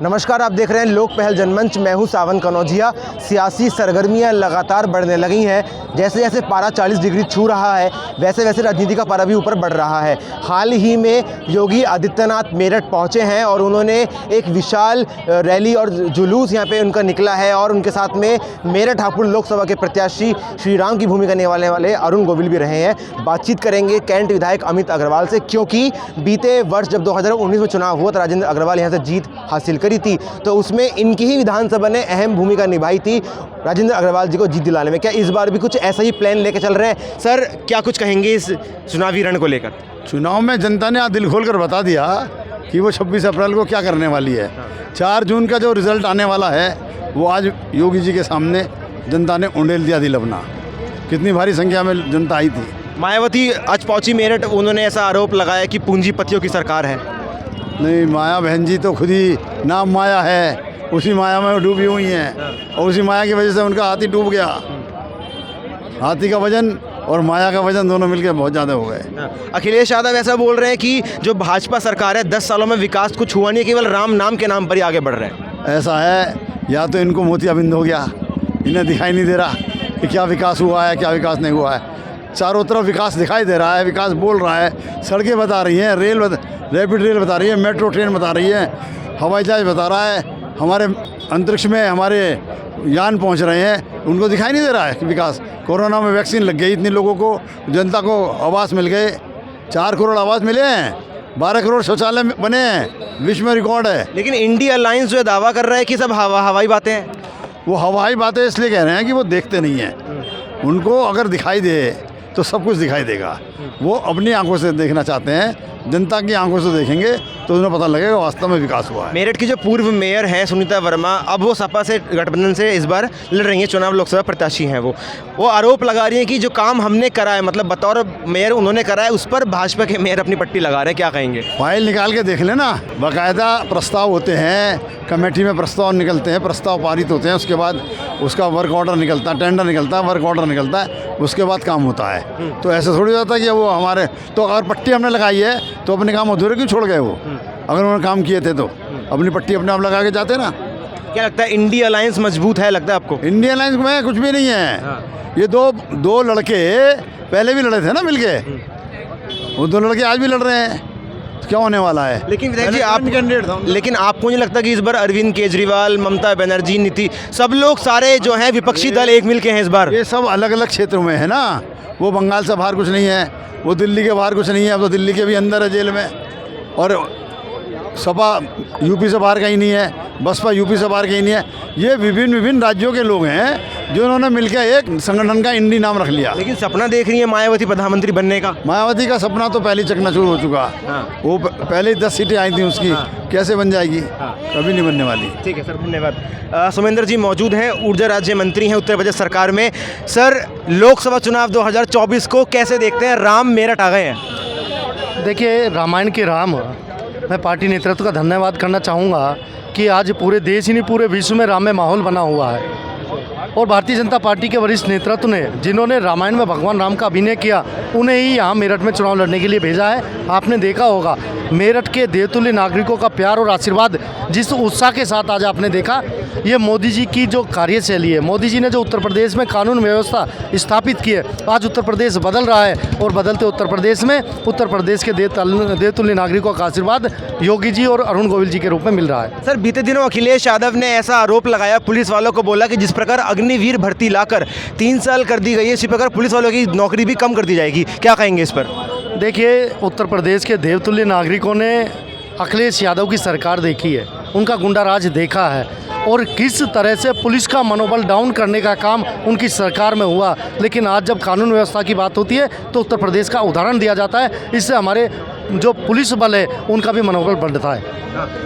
नमस्कार, आप देख रहे हैं लोक पहल जनमंच। मैं हूं सावन कनौजिया। सियासी सरगर्मियां लगातार बढ़ने लगी हैं। जैसे जैसे पारा 40 डिग्री छू रहा है वैसे वैसे राजनीति का पारा भी ऊपर बढ़ रहा है। हाल ही में योगी आदित्यनाथ मेरठ पहुंचे हैं और उन्होंने एक विशाल रैली और जुलूस यहां पे उनका निकला है और उनके साथ में मेरठ हापुड़ लोकसभा के प्रत्याशी श्री राम की भूमिका निभाने वाले अरुण गोविल भी रहे हैं। बातचीत करेंगे कैंट विधायक अमित अग्रवाल से, क्योंकि बीते वर्ष जब 2019 में चुनाव हुआ तो राजेंद्र अग्रवाल यहाँ से जीत हासिल करी थी, तो उसमें इनकी ही विधानसभा ने अहम भूमिका निभाई थी राजेंद्र अग्रवाल जी को जीत दिलाने में। क्या इस बार भी कुछ ऐसा ही प्लान लेकर चल रहे हैं? सर, क्या कुछ कहेंगे इस चुनावी रण को लेकर? चुनाव में जनता ने आज दिल खोल कर बता दिया कि वो 26 अप्रैल को क्या करने वाली है। 4 जून का जो रिजल्ट आने वाला है वो आज योगी जी के सामने जनता ने उंडेल दिया दिल अपना। कितनी भारी संख्या में जनता आई थी। मायावती आज पहुंची मेरठ, उन्होंने ऐसा आरोप लगाया कि पूंजीपतियों की सरकार है। नहीं, माया बहन जी तो खुद ही नाम माया है, उसी माया में डूबी हुई हैं और उसी माया की वजह से उनका हाथी डूब गया। हाथी का वजन और माया का वजन दोनों मिलकर बहुत ज़्यादा हो गए। अखिलेश यादव ऐसा बोल रहे हैं कि जो भाजपा सरकार है 10 सालों में विकास कुछ हुआ नहीं, केवल राम नाम के नाम पर ही आगे बढ़ रहे हैं। ऐसा है, या तो इनको मोतियाबिंद हो गया, इन्हें दिखाई नहीं दे रहा कि क्या विकास हुआ है क्या विकास नहीं हुआ है। चारों तरफ विकास दिखाई दे रहा है, विकास बोल रहा है, सड़कें बता रही हैं, रैपिड रेल बता रही है, मेट्रो ट्रेन बता रही है, हवाई जहाज बता रहा है, हमारे अंतरिक्ष में हमारे यान पहुंच रहे हैं, उनको दिखाई नहीं दे रहा है कि विकास। कोरोना में वैक्सीन लग गई, इतनी लोगों को, जनता को आवास मिल गए, 4 करोड़ आवास मिले हैं, 12 करोड़ शौचालय बने हैं, विश्व में रिकॉर्ड है। लेकिन इंडिया अलायंस जो दावा कर रहा है कि सब हवाई बातें हैं। वो हवाई बातें इसलिए कह रहे हैं कि वो देखते नहीं हैं। उनको अगर दिखाई दे तो सब कुछ दिखाई देगा। वो अपनी आंखों से देखना चाहते हैं, जनता की आंखों से देखेंगे तो उन्हें पता लगेगा वास्तव में विकास हुआ है। मेरठ की जो पूर्व मेयर हैं सुनीता वर्मा, अब वो सपा से गठबंधन से इस बार लड़ रही हैं, चुनाव लोकसभा प्रत्याशी हैं। वो आरोप लगा रही हैं कि जो काम हमने करा है, मतलब बतौर मेयर उन्होंने करा है, उस पर भाजपा के मेयर अपनी पट्टी लगा रहे हैं। क्या कहेंगे? फाइल निकाल के देख लेना, बाकायदा प्रस्ताव होते हैं, कमेटी में प्रस्ताव निकलते हैं, प्रस्ताव पारित होते हैं, उसके बाद उसका वर्क ऑर्डर निकलता है, टेंडर निकलता है, वर्क ऑर्डर निकलता है, उसके बाद काम होता है। तो ऐसे थोड़ी होता है कि वो हमारे, तो अगर पट्टी हमने लगाई है तो अपने काम अधूरे क्यों छोड़ गए? वो अगर उन्होंने काम किए थे तो अपनी पट्टी अपने आप लगा के जाते ना। क्या लगता है, इंडिया अलायंस मजबूत है लगता है आपको? इंडिया अलायंस में कुछ भी नहीं है। ये दो लड़के पहले भी लड़े थे ना मिलके, वो 2 लड़के आज भी लड़ रहे हैं। क्या होने वाला है? लेकिन विधायक जी, आप कैंडिडेट था, लेकिन आपको नहीं लगता कि इस बार अरविंद केजरीवाल, ममता बनर्जी, नीति, सब लोग सारे जो हैं विपक्षी दल एक मिल के हैं इस बार? ये सब अलग अलग क्षेत्रों में है ना। वो बंगाल से बाहर कुछ नहीं है, वो दिल्ली के बाहर कुछ नहीं है, अब तो दिल्ली के भी अंदर है जेल में, और सपा यूपी से बाहर कहीं नहीं है, बसपा यूपी से बाहर कहीं नहीं है। ये विभिन्न राज्यों के लोग हैं जो उन्होंने मिलकर एक संगठन का इंडी नाम रख लिया। लेकिन सपना देख रही है मायावती प्रधानमंत्री बनने का। मायावती का सपना तो पहले चकनाचूर हो चुका। वो पहले ही 10 सीटें आई थी उसकी। कैसे बन जाएगी? कभी नहीं बनने वाली। ठीक है सर, धन्यवाद। सुमेंद्र जी मौजूद हैं, ऊर्जा राज्य मंत्री हैं उत्तर प्रदेश सरकार में। सर, लोकसभा चुनाव 2024 को कैसे देखते हैं? राम मेरठ आ गए हैं। देखिए, रामायण के राम, मैं पार्टी नेतृत्व का धन्यवाद करना चाहूँगा कि आज पूरे देश ही नहीं पूरे विश्व में राम में माहौल बना हुआ है। और भारतीय जनता पार्टी के वरिष्ठ नेतृत्व ने, जिन्होंने रामायण में भगवान राम का अभिनय किया, उन्हें ही यहाँ मेरठ में चुनाव लड़ने के लिए भेजा है। आपने देखा होगा मेरठ के देवतुल्य नागरिकों का प्यार और आशीर्वाद, जिस उत्साह के साथ आज आपने देखा, ये मोदी जी की जो कार्यशैली है, मोदी जी ने जो उत्तर प्रदेश में कानून व्यवस्था स्थापित की है, आज उत्तर प्रदेश बदल रहा है और बदलते उत्तर प्रदेश में उत्तर प्रदेश के देवतुल्य नागरिकों का आशीर्वाद योगी जी और अरुण गोविल जी के रूप में मिल रहा है। सर, बीते दिनों अखिलेश यादव ने ऐसा आरोप लगाया पुलिस वालों को, बोला कि जिस प्रकार अग्निवीर भर्ती लाकर 3 साल कर दी गई है, इसी प्रकार पुलिस वालों की नौकरी भी कम कर दी जाएगी। क्या कहेंगे इस पर? देखिए, उत्तर प्रदेश के देवतुल्य नागरिकों ने अखिलेश यादव की सरकार देखी है, उनका गुंडाराज देखा है और किस तरह से पुलिस का मनोबल डाउन करने का काम उनकी सरकार में हुआ। लेकिन आज जब कानून व्यवस्था की बात होती है तो उत्तर प्रदेश का उदाहरण दिया जाता है। इससे हमारे जो पुलिस बल है उनका भी मनोबल बढ़ता है।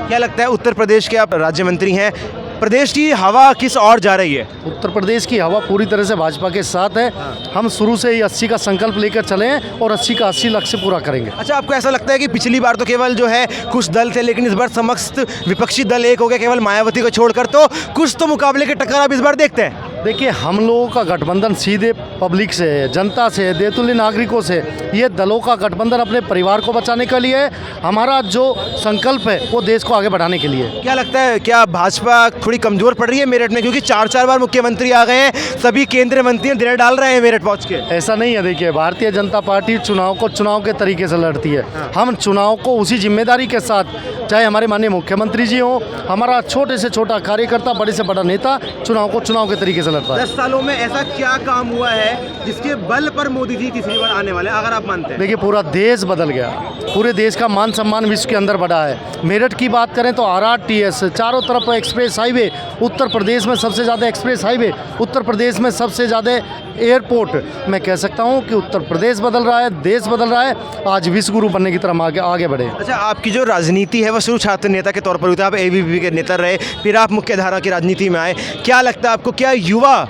क्या लगता है, उत्तर प्रदेश के आप राज्य मंत्री हैं, प्रदेश की हवा किस ओर जा रही है? उत्तर प्रदेश की हवा पूरी तरह से भाजपा के साथ है। हम शुरू से ही 80 का संकल्प लेकर चले हैं और 80 का 80 लक्ष्य पूरा करेंगे। अच्छा, आपको ऐसा लगता है कि पिछली बार तो केवल जो है कुछ दल थे, लेकिन इस बार समस्त विपक्षी दल एक हो गए केवल मायावती को छोड़कर, तो कुछ तो मुकाबले के टक्कर आप इस बार देखते हैं? देखिए, हम लोगों का गठबंधन सीधे पब्लिक से है, जनता से है, देवतुल्य नागरिकों से। ये दलों का गठबंधन अपने परिवार को बचाने के लिए है। हमारा जो संकल्प है वो देश को आगे बढ़ाने के लिए है। क्या लगता है, क्या भाजपा थोड़ी कमज़ोर पड़ रही है मेरठ में? क्योंकि 4 बार मुख्यमंत्री आ गए हैं, सभी केंद्रीय मंत्री देर डाल रहे हैं मेरठ पहुँच के। ऐसा नहीं है। देखिए, भारतीय जनता पार्टी चुनाव को चुनाव के तरीके से लड़ती है। हम चुनाव को उसी जिम्मेदारी के साथ, चाहे हमारे माननीय मुख्यमंत्री जी हों, हमारा छोटे से छोटा कार्यकर्ता, बड़े से बड़ा नेता, चुनाव को चुनाव के तरीके से लड़ता है। 10 सालों में ऐसा क्या काम हुआ है जिसके बल पर मोदी जी तीसरी बार आने वाले, अगर आप मानते हैं? देखिए, पूरा देश बदल गया। पूरे देश का मान सम्मान विश्व के अंदर बढ़ा है। मेरठ की बात करें तो RRTS, चारों तरफ एक्सप्रेस हाईवे, उत्तर प्रदेश में सबसे ज़्यादा एक्सप्रेस हाईवे, उत्तर प्रदेश में सबसे ज़्यादा एयरपोर्ट। मैं कह सकता हूँ कि उत्तर प्रदेश बदल रहा है, देश बदल रहा है, आज विश्व गुरु बनने की तरफ आगे बढ़े। अच्छा, आपकी जो राजनीति है वो शुरू छात्र नेता के तौर पर हुई थी, आप ABVP के नेता रहे, फिर आप मुख्य धारा की राजनीति में आए। क्या लगता है आपको, क्या युवा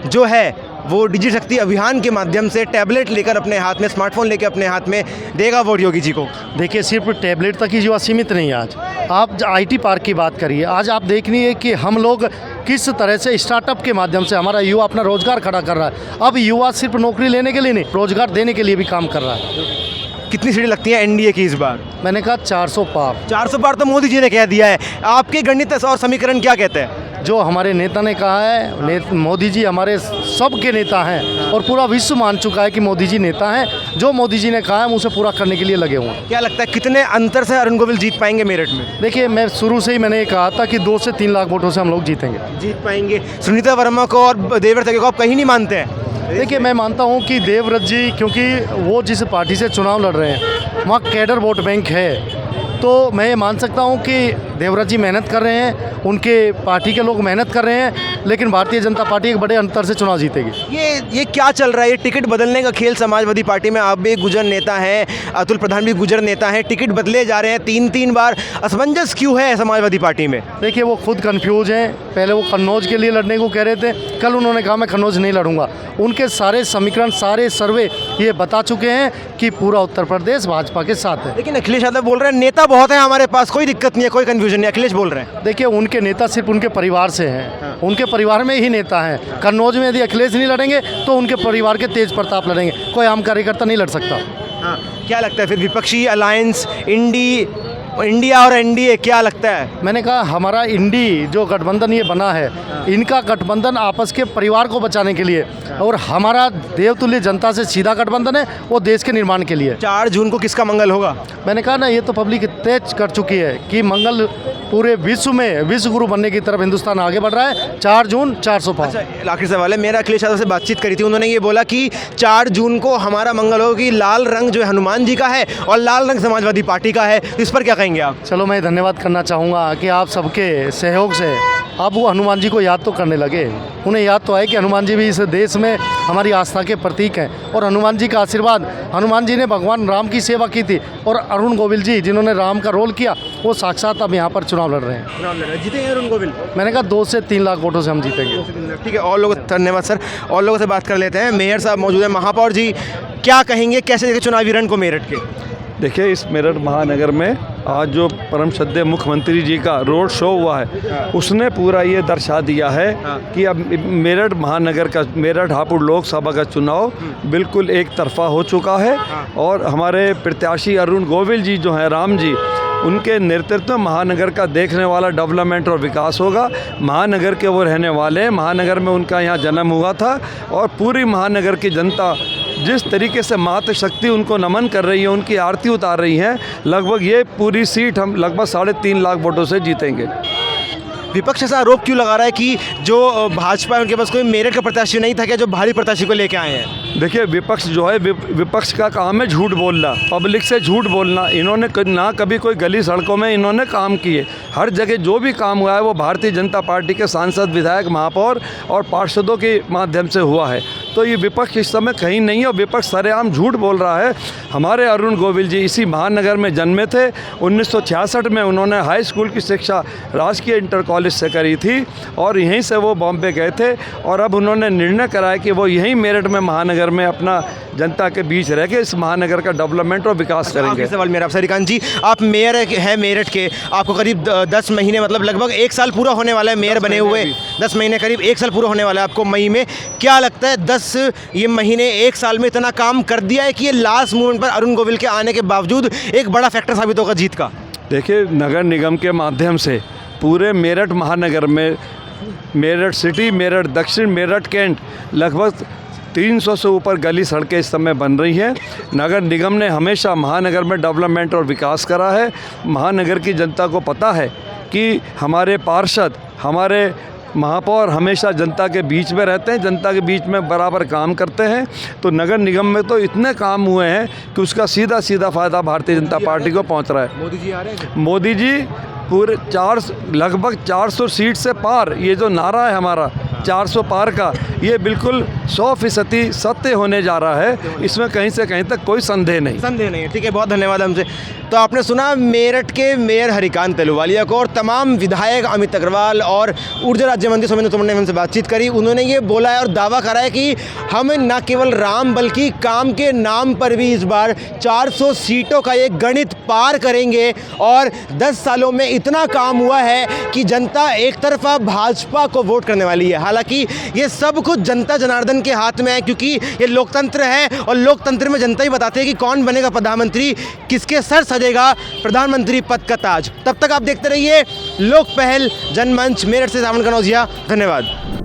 जो है वो डिजिटल शक्ति अभियान के माध्यम से टैबलेट लेकर अपने हाथ में, स्मार्टफोन लेकर अपने हाथ में देगा वोट योगी जी को? देखिए, सिर्फ टैबलेट तक ही युवा सीमित नहीं है। आज आप IT पार्क की बात करिए, आज आप देखिए कि हम लोग किस तरह से स्टार्टअप के माध्यम से हमारा युवा अपना रोजगार खड़ा कर रहा है। अब युवा सिर्फ नौकरी लेने के लिए नहीं, रोजगार देने के लिए भी काम कर रहा है। कितनी सीटें लगती हैं NDA की इस बार? मैंने कहा 400 पार। 400 पार तो मोदी जी ने कह दिया है। आपके गणित और समीकरण क्या कहते हैं? जो हमारे नेता ने कहा है, मोदी जी हमारे सबके नेता हैं और पूरा विश्व मान चुका है कि मोदी जी नेता हैं। जो मोदी जी ने कहा है हम उसे पूरा करने के लिए लगे हुए हैं। क्या लगता है कितने अंतर से अरुण गोविल जीत पाएंगे मेरठ में? देखिए, मैं शुरू से ही मैंने ये कहा था कि 2 से 3 लाख वोटों से हम लोग जीतेंगे। जीत पाएंगे। सुनीता वर्मा को और देवव्रत को आप कहीं नहीं मानते हैं? देखिए, मैं मानता हूं कि देवव्रत जी, क्योंकि वो जिस पार्टी से चुनाव लड़ रहे हैं वहाँ कैडर वोट बैंक है, तो मैं ये मान सकता हूं कि देवव्रत जी मेहनत कर रहे हैं, उनके पार्टी के लोग मेहनत कर रहे हैं, लेकिन भारतीय जनता पार्टी एक बड़े अंतर से चुनाव जीतेगी। ये क्या चल रहा है? ये टिकट बदलने का खेल समाजवादी पार्टी में। आप भी गुजर नेता हैं, अतुल प्रधान भी गुजर नेता हैं, टिकट बदले जा रहे हैं 3-3 बार। असमंजस क्यों है समाजवादी पार्टी में? देखिए, वो खुद कन्फ्यूज हैं। पहले वो कन्नौज के लिए लड़ने को कह रहे थे, कल उन्होंने कहा मैं कन्नौज नहीं लड़ूंगा। उनके सारे समीकरण, सारे सर्वे ये बता चुके हैं कि पूरा उत्तर प्रदेश भाजपा के साथ है। लेकिन अखिलेश यादव बोल रहे हैं नेता बहुत है हमारे पास, कोई दिक्कत नहीं है, कोई कन्फ्यूजन नहीं। अखिलेश बोल रहे हैं। देखिए, उनके नेता सिर्फ उनके परिवार से हैं, उनके परिवार में ही नेता हैं। कन्नौज में यदि अखिलेश नहीं लड़ेंगे तो उनके परिवार के तेज प्रताप लड़ेंगे, कोई आम कार्यकर्ता नहीं लड़ सकता। हाँ, क्या लगता है फिर विपक्षी अलायंस, इंडिया और NDA, क्या लगता है? मैंने कहा हमारा इंडी जो गठबंधन ये बना है, इनका गठबंधन आपस के परिवार को बचाने के लिए, और हमारा देवतुल्य जनता से सीधा गठबंधन है वो देश के निर्माण के लिए। 4 जून को किसका मंगल होगा? मैंने कहा ना, ये तो पब्लिक तय कर चुकी है कि मंगल पूरे विश्व में विश्व गुरु बनने की तरफ हिंदुस्तान आगे बढ़ रहा है। 4 जून 400 पार। अच्छा, आखिरी सवाल है मेरा। अखिलेश यादव से बातचीत करी थी, उन्होंने ये बोला कि 4 जून को हमारा मंगल होगा, कि लाल रंग जो है हनुमान जी का है और लाल रंग समाजवादी पार्टी का है। इस पर क्या कहेंगे आप? चलो, मैं धन्यवाद करना चाहूँगा कि आप सबके सहयोग से आप वो हनुमान जी को याद तो करने लगे। उन्हें याद तो है कि हनुमान जी भी इस देश में हमारी आस्था के प्रतीक हैं, और हनुमान जी का आशीर्वाद, हनुमान जी ने भगवान राम की सेवा की थी, और अरुण गोविल जी जिन्होंने राम का रोल किया, वो साक्षात अब यहाँ पर चुनाव लड़ रहे हैं। जीतेंगे अरुण गोविल? मैंने कहा 2 से 3 लाख वोटों से हम जीतेंगे। ठीक है, और लोग, धन्यवाद सर। और लोगों से बात कर लेते हैं। मेयर साहब मौजूद है, महापौर जी क्या कहेंगे, कैसे देखें चुनावी रण को मेरठ के? देखिए, इस मेरठ महानगर में आज जो परम श्रद्धेय मुख्यमंत्री जी का रोड शो हुआ है, उसने पूरा ये दर्शा दिया है कि अब मेरठ महानगर का, मेरठ हापुड़ लोकसभा का चुनाव बिल्कुल एक तरफा हो चुका है, और हमारे प्रत्याशी अरुण गोविल जी जो हैं, राम जी, उनके नेतृत्व में महानगर का देखने वाला डेवलपमेंट और विकास होगा। महानगर के वो रहने वाले हैं, महानगर में उनका यहाँ जन्म हुआ था, और पूरी महानगर की जनता जिस तरीके से मातृशक्ति उनको नमन कर रही है, उनकी आरती उतार रही हैं, लगभग ये पूरी सीट हम लगभग 3.5 लाख वोटों से जीतेंगे। विपक्ष ऐसा आरोप क्यों लगा रहा है कि जो भाजपा है उनके पास कोई मेरठ का प्रत्याशी नहीं था क्या, जो भारी प्रत्याशी को लेके आए हैं? देखिए, विपक्ष जो है, विपक्ष का काम है झूठ बोलना, पब्लिक से झूठ बोलना। इन्होंने ना कभी कोई गली सड़कों में इन्होंने काम किए। हर जगह जो भी काम हुआ है वो भारतीय जनता पार्टी के सांसद, विधायक, महापौर और पार्षदों के माध्यम से हुआ है। तो ये विपक्ष इस समय कहीं नहीं है और विपक्ष सरेआम झूठ बोल रहा है। हमारे अरुण गोविल जी इसी महानगर में जन्मे थे। 1966 में उन्होंने हाई स्कूल की शिक्षा राजकीय इंटर कॉलेज से करी थी और यहीं से वो बॉम्बे गए थे और अब उन्होंने निर्णय करा है कि वो यहीं मेरठ में महानगर में अपना जनता के बीच रह के इस महानगर का डेवलपमेंट और विकास करेंगे। आखिरी सवाल मेरा, श्रीकांत जी, आप मेयर हैं मेरठ के, आपको करीब 10 महीने, मतलब लगभग 1 साल पूरा होने वाला है मेयर बने हुए। 10 महीने, करीब 1 साल पूरा होने वाला है आपको मई में। क्या लगता है 10 ये महीने 1 साल में इतना काम कर दिया है कि ये लास्ट मोमेंट पर अरुण गोविल के आने के बावजूद एक बड़ा फैक्टर साबित होगा जीत का? देखिए, नगर निगम के माध्यम से पूरे मेरठ महानगर में, मेरठ सिटी, मेरठ दक्षिण, मेरठ कैंट, लगभग 300 से ऊपर गली सड़कें इस समय बन रही हैं। नगर निगम ने हमेशा महानगर में डेवलपमेंट और विकास करा है। महानगर की जनता को पता है कि हमारे पार्षद, हमारे महापौर हमेशा जनता के बीच में रहते हैं, जनता के बीच में बराबर काम करते हैं। तो नगर निगम में तो इतने काम हुए हैं कि उसका सीधा सीधा फ़ायदा भारतीय जनता पार्टी को पहुंच रहा है। मोदी जी आ रहे हैं? मोदी जी पूरे लगभग 400 सीट से पार, ये जो नारा है हमारा 400 पार का, ये बिल्कुल 100% सत्य होने जा रहा है। इसमें कहीं से कहीं तक कोई संदेह नहीं है। ठीक है, बहुत धन्यवाद हमसे। तो आपने सुना मेरठ के मेयर हरिकांत अहलूवालिया को और तमाम विधायक अमित अग्रवाल और ऊर्जा राज्य मंत्री सोमेंद्र तोमर ने हमसे बातचीत करी। उन्होंने ये बोला है और दावा करा है कि हम न केवल राम बल्कि काम के नाम पर भी इस बार 400 सीटों का ये गणित पार करेंगे। और 10 सालों में इतना काम हुआ है कि जनता एक तरफा भाजपा को वोट करने वाली है। हालांकि ये सब कुछ जनता जनार्दन के हाथ में है, क्योंकि ये लोकतंत्र है और लोकतंत्र में जनता ही बताते हैं कि कौन बनेगा प्रधानमंत्री, किसके सर सजेगा प्रधानमंत्री पद का ताज। तब तक आप देखते रहिए लोक पहल जनमंच। मेरठ से सावन कनौजिया, धन्यवाद।